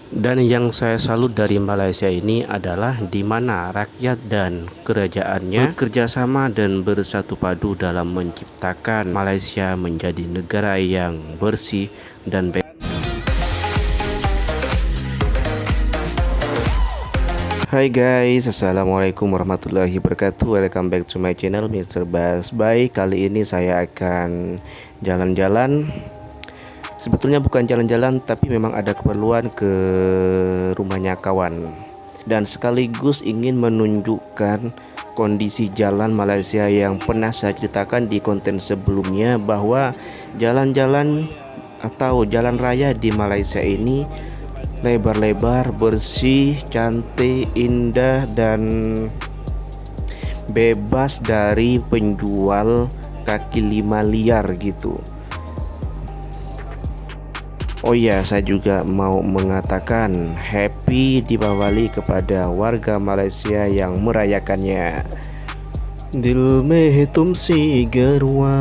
Dan yang saya salut dari Malaysia ini adalah di mana rakyat dan kerajaannya bekerja sama dan bersatu padu dalam menciptakan Malaysia menjadi negara yang bersih dan baik. Hai guys, assalamualaikum warahmatullahi wabarakatuh. Welcome back to my channel Mr. Bas. Baik, kali ini saya akan jalan-jalan. Sebetulnya bukan jalan-jalan, tapi memang ada keperluan ke rumahnya kawan. Dan sekaligus ingin menunjukkan kondisi jalan Malaysia yang pernah saya ceritakan di konten sebelumnya, bahwa jalan-jalan atau jalan raya di Malaysia ini lebar-lebar, bersih, cantik, indah, dan bebas dari penjual kaki lima liar gitu. Oh iya, saya juga mau mengatakan happy Deepawali kepada warga Malaysia yang merayakannya. Dil mein tumsi garwa,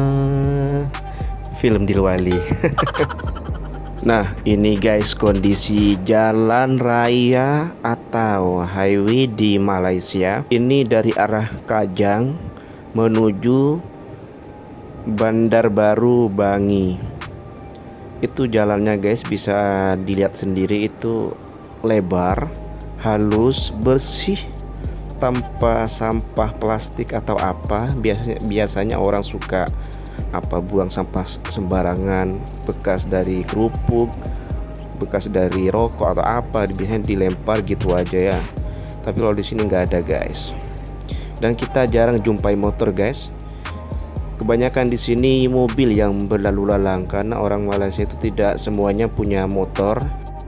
film Dilwali. Nah, ini guys kondisi jalan raya atau highway di Malaysia. Ini dari arah Kajang menuju Bandar Baru Bangi. Itu jalannya guys, bisa dilihat sendiri, itu lebar, halus, bersih, tanpa sampah plastik atau apa. Biasanya orang suka buang sampah sembarangan, bekas dari kerupuk, bekas dari rokok atau apa, biasanya dilempar gitu aja ya. Tapi kalau di sini nggak ada guys. Dan kita jarang jumpai motor guys. Kebanyakan di sini mobil yang berlalu lalang, karena orang Malaysia itu tidak semuanya punya motor.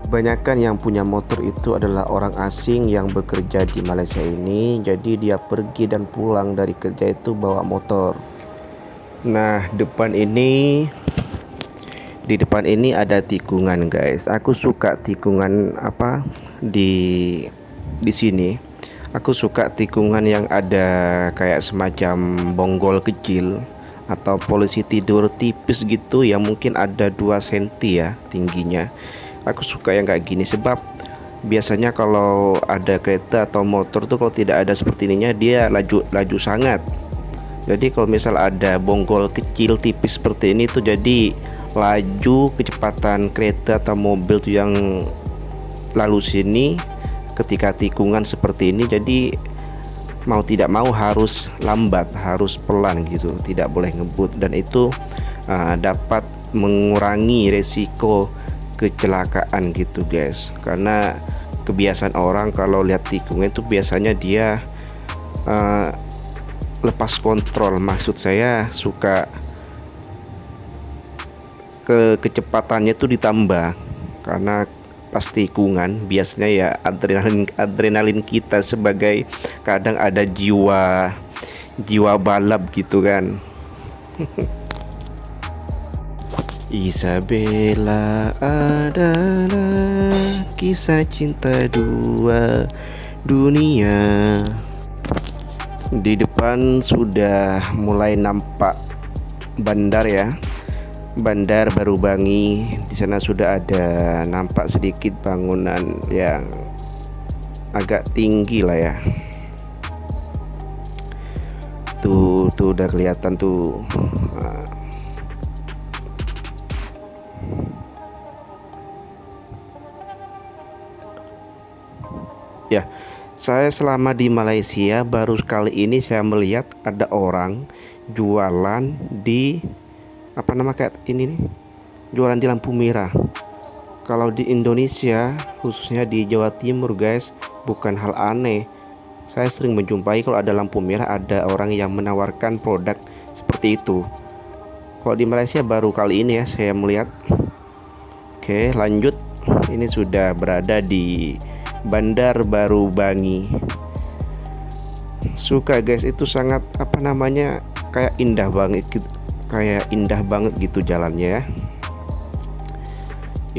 Kebanyakan yang punya motor itu adalah orang asing yang bekerja di Malaysia ini. Jadi dia pergi dan pulang dari kerja itu bawa motor. Nah, di depan ini ada tikungan guys. Aku suka tikungan di sini. Aku suka tikungan yang ada kayak semacam bonggol kecil atau polisi tidur tipis gitu, yang mungkin ada 2 cm ya tingginya. Aku suka yang kayak gini, sebab biasanya kalau ada kereta atau motor tuh kalau tidak ada seperti ininya, dia laju sangat. Jadi kalau misal ada bonggol kecil tipis seperti ini tuh, jadi laju kecepatan kereta atau mobil tuh yang lalu sini ketika tikungan seperti ini, jadi mau tidak mau harus lambat, harus pelan gitu, tidak boleh ngebut. Dan itu dapat mengurangi resiko kecelakaan gitu guys, karena kebiasaan orang kalau lihat tikungan itu biasanya dia lepas kontrol. Maksud saya suka kecepatannya itu ditambah, karena pas tikungan biasanya ya adrenalin kita sebagai, kadang ada jiwa balap gitu kan. Isabella adalah kisah cinta dua dunia. Di depan sudah mulai nampak bandar ya, Bandar Baru Bangi. Di sana sudah ada nampak sedikit bangunan yang agak tinggi lah ya. Tuh udah kelihatan tuh. Ya, saya selama di Malaysia baru sekali ini saya melihat ada orang jualan di kayak ini nih, jualan di lampu merah. Kalau di Indonesia, khususnya di Jawa Timur guys, bukan hal aneh. Saya sering menjumpai kalau ada lampu merah, ada orang yang menawarkan produk seperti itu. Kalau di Malaysia baru kali ini ya saya melihat. Oke, lanjut. Ini sudah berada di Bandar Baru Bangi. Suka guys, itu sangat kayak indah banget gitu. Kayak indah banget gitu jalannya ya.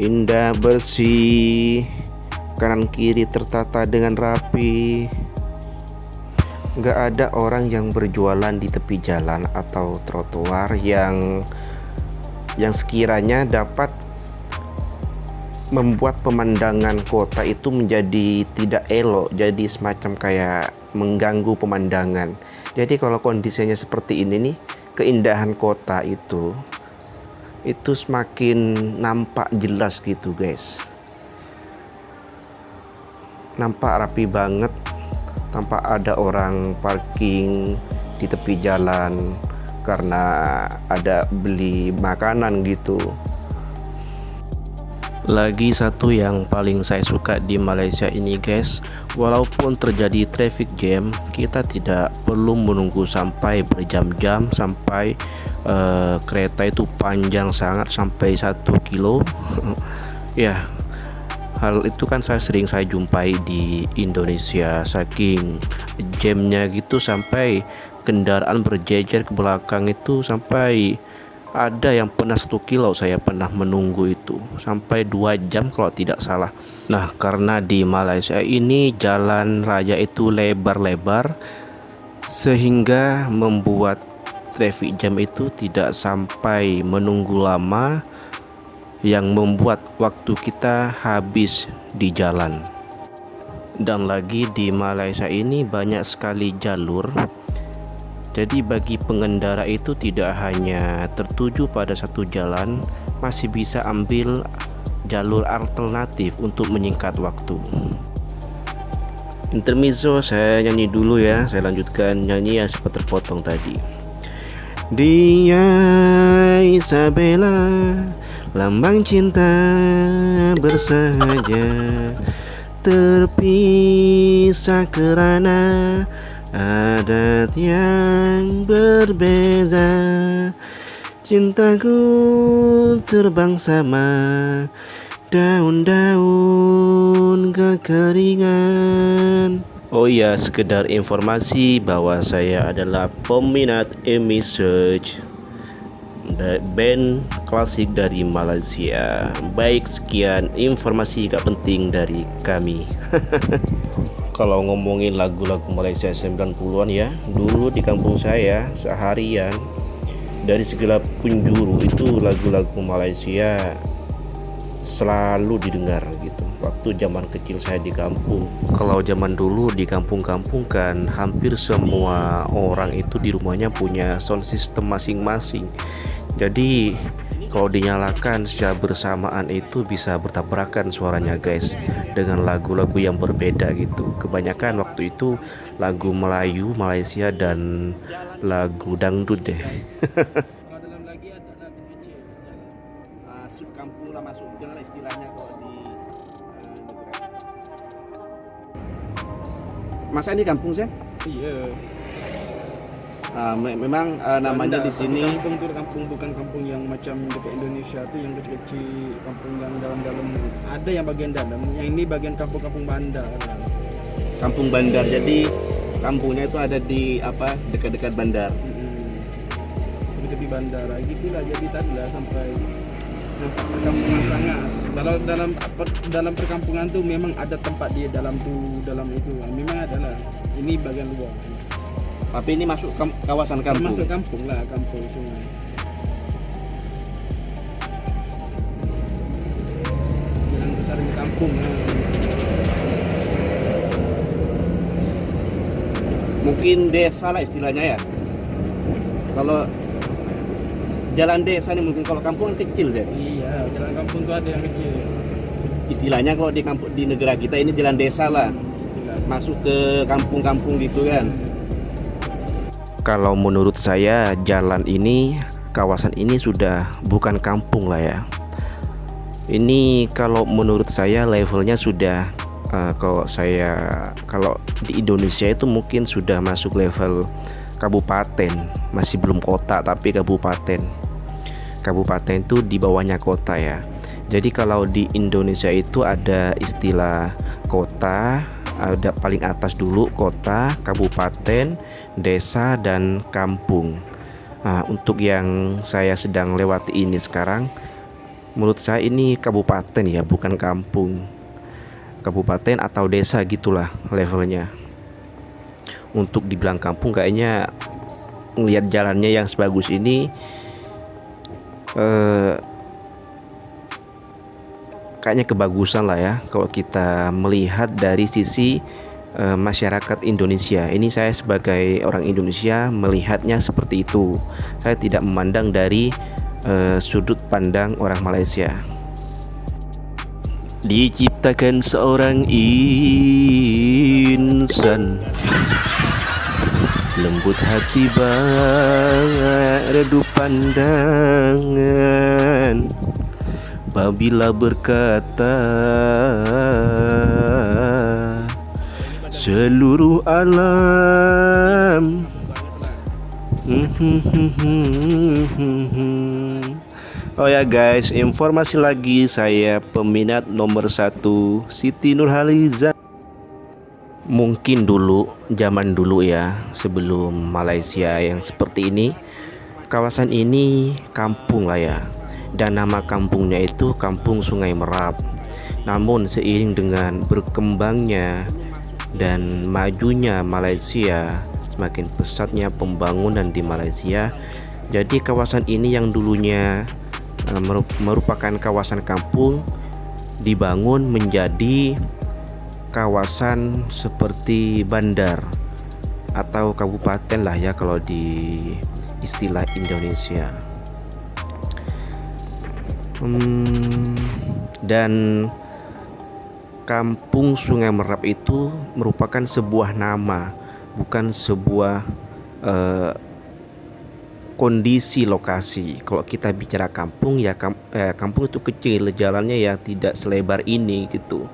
Indah, bersih, kanan kiri tertata dengan rapi. Nggak ada orang yang berjualan di tepi jalan atau trotoar yang sekiranya dapat membuat pemandangan kota itu menjadi tidak elok, jadi semacam kayak mengganggu pemandangan. Jadi kalau kondisinya seperti ini nih, keindahan kota itu semakin nampak jelas gitu guys. Nampak rapi banget, tampak ada orang parking di tepi jalan karena ada beli makanan gitu. Lagi satu yang paling saya suka di Malaysia ini guys, walaupun terjadi traffic jam, kita tidak perlu menunggu sampai berjam-jam, sampai kereta itu panjang sangat sampai 1 kilo. Ya, hal itu kan sering saya jumpai di Indonesia, saking jamnya gitu sampai kendaraan berjejer ke belakang itu, sampai ada yang pernah 1 kilo saya pernah menunggu itu sampai 2 jam kalau tidak salah. Nah, karena di Malaysia ini jalan raya itu lebar-lebar sehingga membuat traffic jam itu tidak sampai menunggu lama, yang membuat waktu kita habis di jalan. Dan lagi di Malaysia ini banyak sekali jalur. Jadi bagi pengendara itu tidak hanya tertuju pada satu jalan, masih bisa ambil jalur alternatif untuk menyingkat waktu. Intermezzo saya nyanyi dulu ya, saya lanjutkan nyanyi yang sempat terpotong tadi. Dia Isabella, lambang cinta bersahaja, terpisah kerana adat yang berbeza. Cintaku terbang sama daun-daun kekeringan. Oh iya, sekedar informasi bahwa saya adalah peminat Amy Search, band klasik dari Malaysia. Baik, sekian informasi gak penting dari kami. Kalau ngomongin lagu-lagu Malaysia 90-an ya, dulu di kampung saya seharian dari segala penjuru itu lagu-lagu Malaysia selalu didengar gitu. Waktu zaman kecil saya di kampung, kalau zaman dulu di kampung-kampung kan hampir semua orang itu di rumahnya punya sound system masing-masing. Jadi kalau dinyalakan secara bersamaan itu bisa bertabrakan suaranya guys, dengan lagu-lagu yang berbeda gitu. Kebanyakan waktu itu lagu Melayu, Malaysia, dan lagu dangdut deh. Dalam lagi ada lagu kecil, masuk kampung lah, masuk jalan istilahnya kalau di negara. Masa ini kampung sih? Iya. Memang namanya di sini kampung tuh kampung, bukan kampung yang macam dekat Indonesia tuh yang kecil-kecil, kampung yang dalam-dalam. Ada yang bagian dalam, yang ini bagian kampung-kampung bandar. Kampung bandar, jadi kampungnya itu ada di apa, dekat-dekat bandar. Tepi bandara gitulah, jadi tadi lah sampai nampak perkampungan sangat. Dalam perkampungan tuh memang ada tempat di dalam itu memang adalah ini bagian luar. Tapi ini masuk kawasan kampung. Masuk kampung lah, kampung sungai. Jalan besar di kampung. Mungkin desa lah istilahnya ya. Kalau jalan desa ini mungkin, kalau kampung kan kecil sih. Iya, jalan kampung tuh ada yang kecil. Istilahnya kalau di kampung di negara kita ini jalan desa lah. Masuk ke kampung-kampung gitu kan. Kalau menurut saya jalan ini, kawasan ini sudah bukan kampung lah ya. Ini kalau menurut saya levelnya sudah kalau di Indonesia itu mungkin sudah masuk level kabupaten, masih belum kota tapi kabupaten. Kabupaten itu di bawahnya kota ya. Jadi kalau di Indonesia itu ada istilah kota, ada paling atas dulu kota, kabupaten, desa, dan kampung. Nah, untuk yang saya sedang lewati ini sekarang, menurut saya ini kabupaten ya, bukan kampung. Kabupaten atau desa gitulah levelnya. Untuk dibilang kampung kayaknya ngelihat jalannya yang sebagus ini kayaknya kebagusan lah ya kalau kita melihat dari sisi masyarakat Indonesia. Ini saya sebagai orang Indonesia melihatnya seperti itu. Saya tidak memandang dari sudut pandang orang Malaysia. Diciptakan seorang insan, lembut hati banget, redup pandangan, babila berkata seluruh alam. Oh ya guys, informasi lagi, saya peminat nomor 1 Siti Nurhaliza. Mungkin dulu, zaman dulu ya, sebelum Malaysia yang seperti ini, kawasan ini kampung lah ya. Dan nama kampungnya itu Kampung Sungai Merap. Namun seiring dengan berkembangnya dan majunya Malaysia, semakin pesatnya pembangunan di Malaysia, jadi kawasan ini yang dulunya merupakan kawasan kampung dibangun menjadi kawasan seperti bandar atau kabupaten lah ya kalau di istilah Indonesia. Dan Kampung Sungai Merap itu merupakan sebuah nama, bukan sebuah kondisi lokasi. Kalau kita bicara kampung ya kampung itu kecil, jalannya ya tidak selebar ini gitu.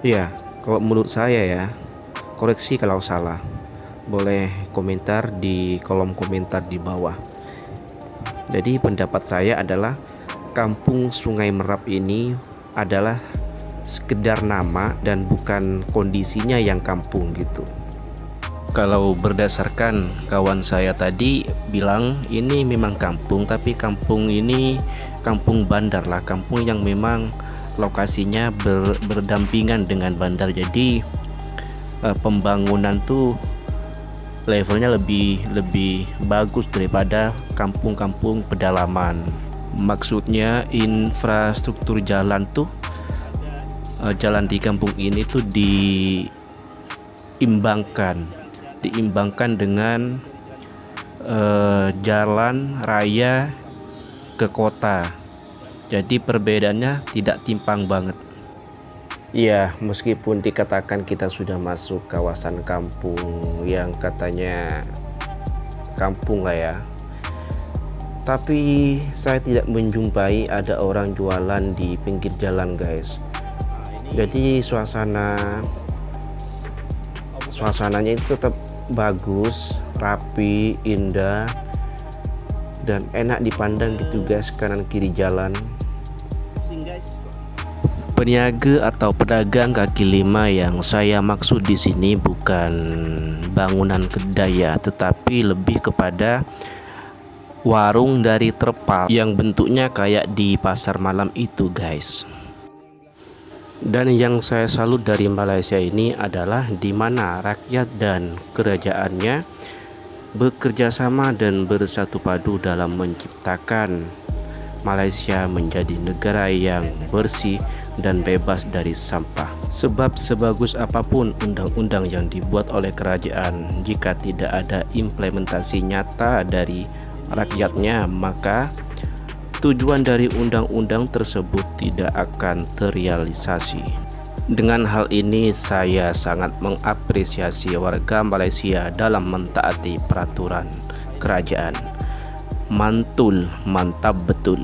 Ya, kalau menurut saya ya, koreksi kalau salah. Boleh komentar di kolom komentar di bawah. Jadi pendapat saya adalah Kampung Sungai Merap ini adalah sekedar nama dan bukan kondisinya yang kampung gitu. Kalau berdasarkan kawan saya tadi bilang ini memang kampung, tapi kampung ini kampung bandar lah, kampung yang memang lokasinya berdampingan dengan bandar. Jadi pembangunan tuh levelnya lebih bagus daripada kampung-kampung pedalaman. Maksudnya infrastruktur jalan tuh jalan di kampung ini tuh diimbangkan dengan jalan raya ke kota. Jadi perbedaannya tidak timpang banget. Iya, meskipun dikatakan kita sudah masuk kawasan kampung yang katanya kampung lah ya, tapi saya tidak menjumpai ada orang jualan di pinggir jalan guys. Jadi suasananya itu tetap bagus, rapi, indah, dan enak dipandang gitu guys, kanan kiri jalan. Peniaga atau pedagang kaki lima yang saya maksud di sini bukan bangunan kedai ya, tetapi lebih kepada warung dari terpal yang bentuknya kayak di pasar malam itu guys. Dan yang saya salut dari Malaysia ini adalah di mana rakyat dan kerajaannya bekerja sama dan bersatu padu dalam menciptakan Malaysia menjadi negara yang bersih dan bebas dari sampah. Sebab sebagus apapun undang-undang yang dibuat oleh kerajaan, jika tidak ada implementasi nyata dari rakyatnya, maka tujuan dari undang-undang tersebut tidak akan terrealisasi. Dengan hal ini saya sangat mengapresiasi warga Malaysia dalam mentaati peraturan kerajaan. Mantul, mantap betul.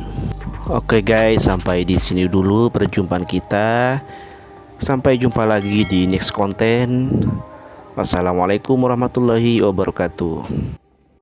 Oke guys, sampai di sini dulu perjumpaan kita. Sampai jumpa lagi di next konten. Wassalamualaikum warahmatullahi wabarakatuh.